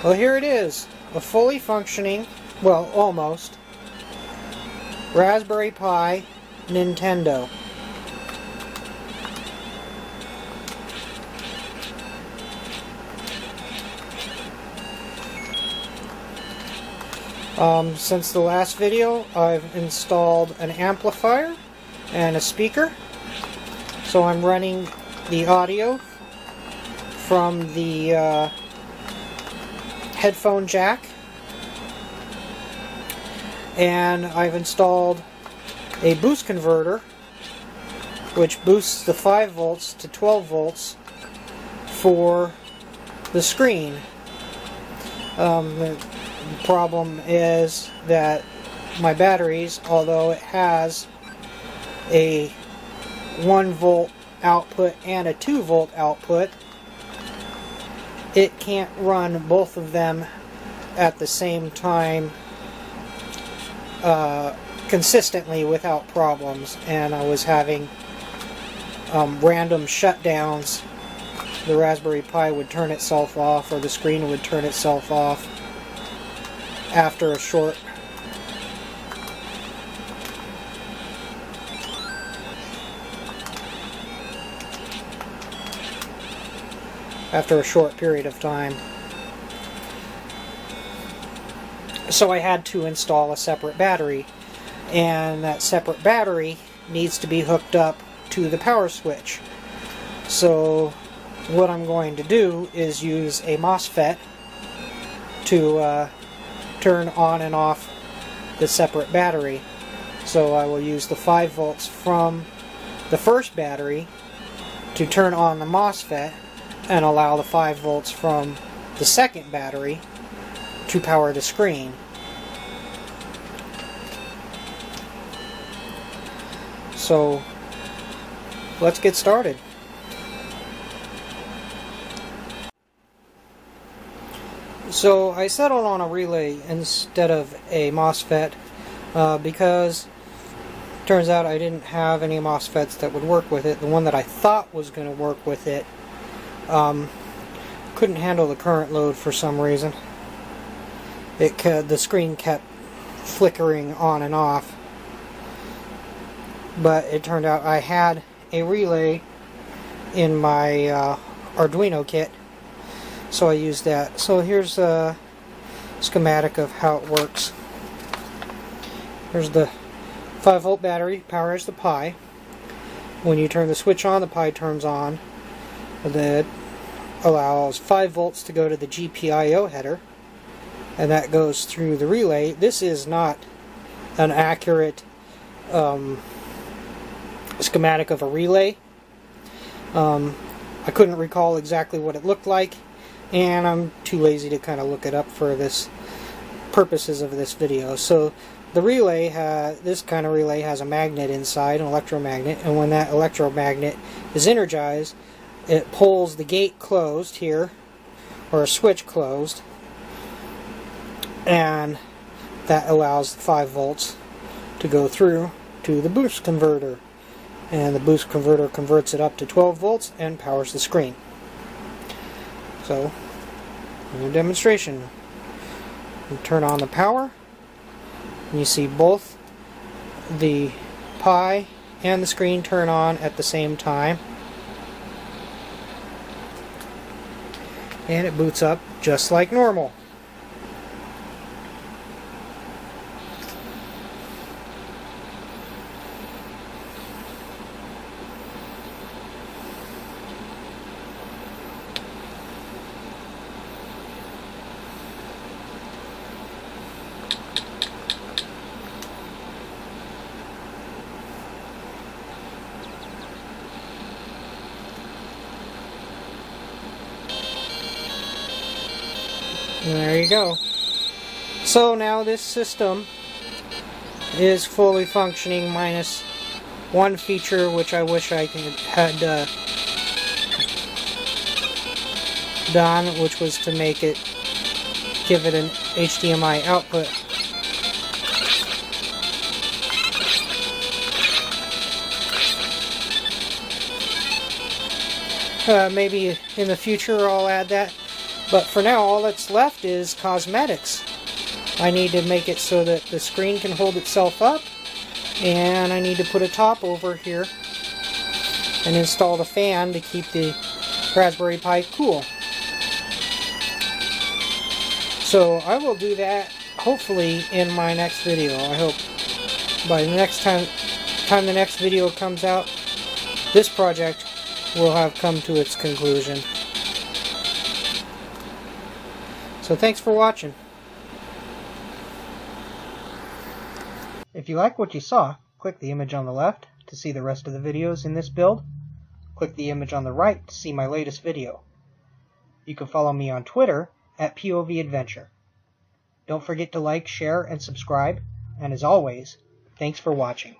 Well, here it is, a fully functioning, well, almost, Raspberry Pi Nintendo. Since the last video, I've installed an amplifier and a speaker. So I'm running the audio from the headphone jack, and I've installed a boost converter which boosts the 5 volts to 12 volts for the screen. The problem is that my batteries, although it has a 1 volt output and a 2 volt output, it can't run both of them at the same time consistently without problems, and I was having random shutdowns. The Raspberry Pi would turn itself off, or the screen would turn itself off after a short period of time. So I had to install a separate battery, and that separate battery needs to be hooked up to the power switch. So what I'm going to do is use a MOSFET to turn on and off the separate battery. So I will use the 5 volts from the first battery to turn on the MOSFET, and allow the 5 volts from the second battery to power the screen. So let's get started. So I settled on a relay instead of a MOSFET because it turns out I didn't have any MOSFETs that would work with it. The one that I thought was going to work with it couldn't handle the current load for some reason. The screen kept flickering on and off. But it turned out I had a relay in my Arduino kit, so I used that. So here's a schematic of how it works. Here's the 5 volt battery, powers the Pi. When you turn the switch on, the Pi turns on. That allows 5 volts to go to the GPIO header, and that goes through the relay. This is not an accurate schematic of a relay. I couldn't recall exactly what it looked like, and I'm too lazy to kind of look it up for this purposes of this video. So the relay, this kind of relay has a magnet inside, an electromagnet, and when that electromagnet is energized, it pulls the gate closed here, or a switch closed, and that allows the 5 volts to go through to the boost converter, and the boost converter converts it up to 12 volts and powers the screen. So, in a demonstration, you turn on the power, and you see both the Pi and the screen turn on at the same time. And it boots up just like normal. And there you go. So now this system is fully functioning minus one feature which I wish I had done, which was to make it give it an HDMI output. Maybe in the future I'll add that. But for now, all that's left is cosmetics. I need to make it so that the screen can hold itself up, and I need to put a top over here and install the fan to keep the Raspberry Pi cool. So I will do that hopefully in my next video. I hope by the next time the next video comes out, this project will have come to its conclusion. So thanks for watching. If you like what you saw, click the image on the left to see the rest of the videos in this build. Click the image on the right to see my latest video. You can follow me on Twitter at POV Adventure. Don't forget to like, share, and subscribe. And as always, thanks for watching.